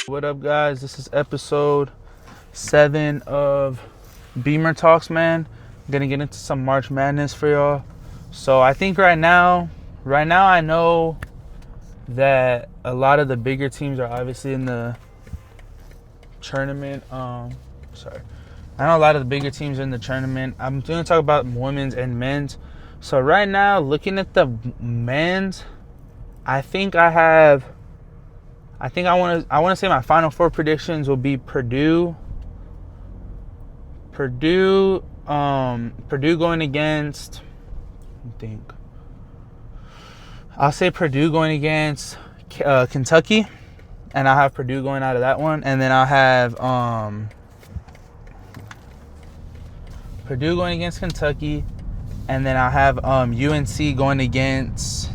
What up, guys? This is episode 7 of Beamer Talks, man. I'm gonna get into some March Madness for y'all. So I think right now I know that a lot of the bigger teams are obviously in the tournament. I know a lot of the bigger teams are in the tournament. I'm going to talk about women's and men's. So right now, looking at the men's, I want to say my final four predictions will be Purdue going against, I'll say Purdue going against Kentucky, and I'll have Purdue going out of that one, and then I'll have Purdue going against Kentucky, and then I'll have UNC going against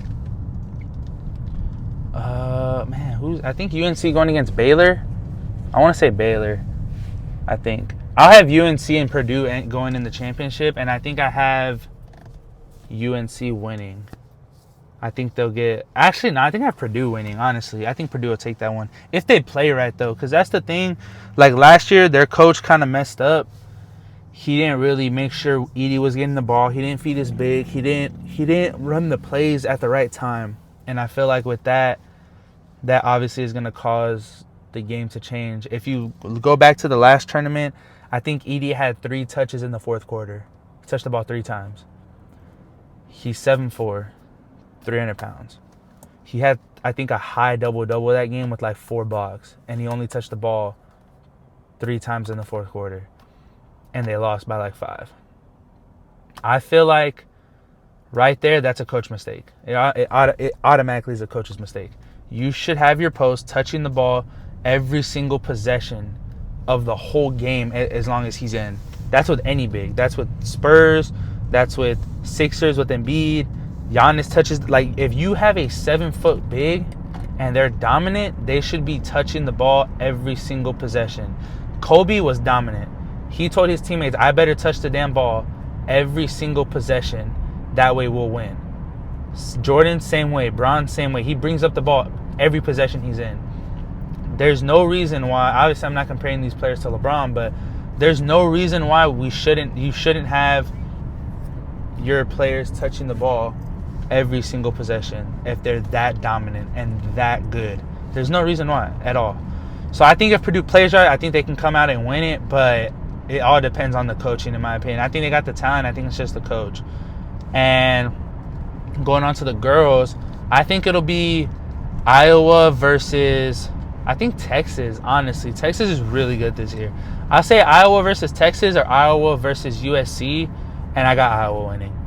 I think UNC going against Baylor. I want to say Baylor. I think I'll have UNC and Purdue going in the championship, and I think I have UNC winning. I think they'll get... Actually, no, I think I have Purdue winning, honestly. I think Purdue will take that one. If they play right, though, because that's the thing. Like, last year, their coach kind of messed up. He didn't really make sure Edie was getting the ball. He didn't feed his big. He didn't run the plays at the right time. And I feel like with that obviously is going to cause the game to change. If you go back to the last tournament, I think Edie had 3 touches in the fourth quarter. He touched the ball 3 times. He's 7'4", 300 pounds. He had, I think, a high double-double that game with like 4 blocks. And he only touched the ball 3 times in the fourth quarter. And they lost by like 5. I feel like right there, that's a coach mistake. It automatically is a coach's mistake. You should have your post touching the ball every single possession of the whole game as long as he's in. That's with any big. That's with Spurs. That's with Sixers with Embiid. Giannis touches. Like, if you have a 7-foot big and they're dominant, they should be touching the ball every single possession. Kobe was dominant. He told his teammates, I better touch the damn ball every single possession. That way we'll win. Jordan, same way. Bron, same way. He brings up the ball every possession he's in. There's no reason why, obviously I'm not comparing these players to LeBron, but there's no reason why you shouldn't have your players touching the ball every single possession if they're that dominant and that good. There's no reason why at all. So I think if Purdue plays right, I think they can come out and win it, but it all depends on the coaching, in my opinion. I think they got the talent. I think it's just the coach. And going on to the girls, I think it'll be Iowa versus, I think, Texas, honestly. Texas is really good this year. I'll say Iowa versus Texas or Iowa versus USC, and I got Iowa winning.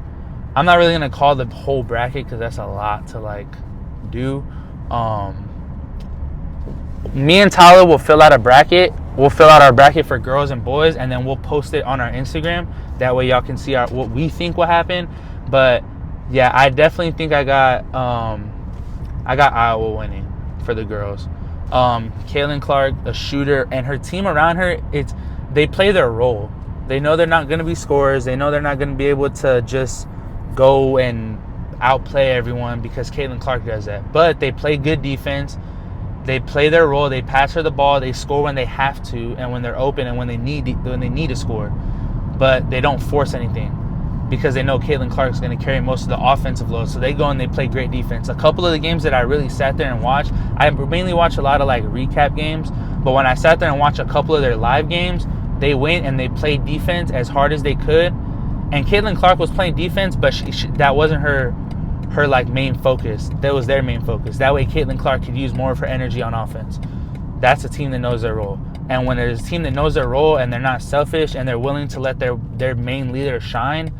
I'm not really going to call the whole bracket because that's a lot to, do. Me and Tyler will fill out a bracket. We'll fill out our bracket for girls and boys, and then we'll post it on our Instagram. That way y'all can see what we think will happen. But yeah, I definitely think I got Iowa winning for the girls. Caitlin Clark, a shooter, and her team around her, they play their role. They know they're not going to be scorers. They know they're not going to be able to just go and outplay everyone because Caitlin Clark does that. But they play good defense. They play their role. They pass her the ball. They score when they have to and when they're open and when they need to score. But they don't force anything because they know Caitlin Clark's going to carry most of the offensive load. So they go and they play great defense. A couple of the games that I really sat there and watched, I mainly watch a lot of recap games. But when I sat there and watched a couple of their live games, they went and they played defense as hard as they could. And Caitlin Clark was playing defense, but that wasn't her main focus. That was their main focus. That way Caitlin Clark could use more of her energy on offense. That's a team that knows their role. And when there's a team that knows their role and they're not selfish and they're willing to let their main leader shine,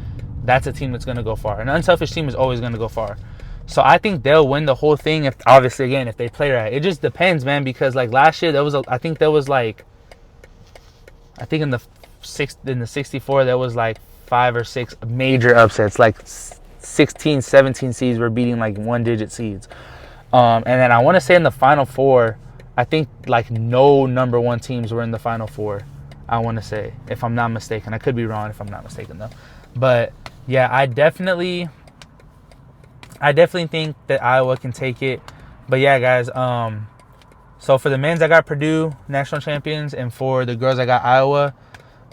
that's a team that's going to go far. An unselfish team is always going to go far. So I think they'll win the whole thing if they play right. It just depends, man, because last year I think in the 64 there was 5 or 6 major upsets, 16, 17 seeds were beating 1-digit seeds. And then I want to say in the Final Four, I think no number 1 teams were in the Final Four. I want to say, if I'm not mistaken. I could be wrong if I'm not mistaken though. But yeah, I definitely think that Iowa can take it. But yeah, guys, So for the men's, I got Purdue national champions, and for the girls, I got Iowa.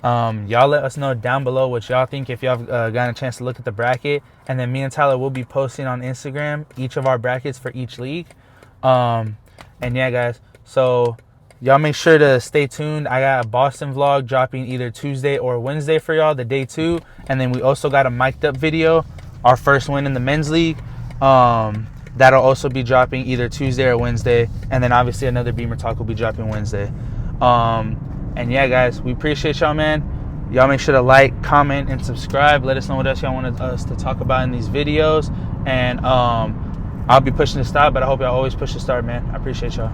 Y'all let us know down below what y'all think if y'all gotten a chance to look at the bracket. And then me and Tyler will be posting on Instagram each of our brackets for each league. And yeah, guys, so y'all make sure to stay tuned. I got a Boston vlog dropping either Tuesday or Wednesday for y'all, the day 2. And then we also got a mic'd up video, our first win in the men's league. That'll also be dropping either Tuesday or Wednesday. And then obviously another Beamer Talk will be dropping Wednesday. And yeah, guys, we appreciate y'all, man. Y'all make sure to like, comment, and subscribe. Let us know what else y'all want us to talk about in these videos. And I'll be pushing to stop, but I hope y'all always push to start, man. I appreciate y'all.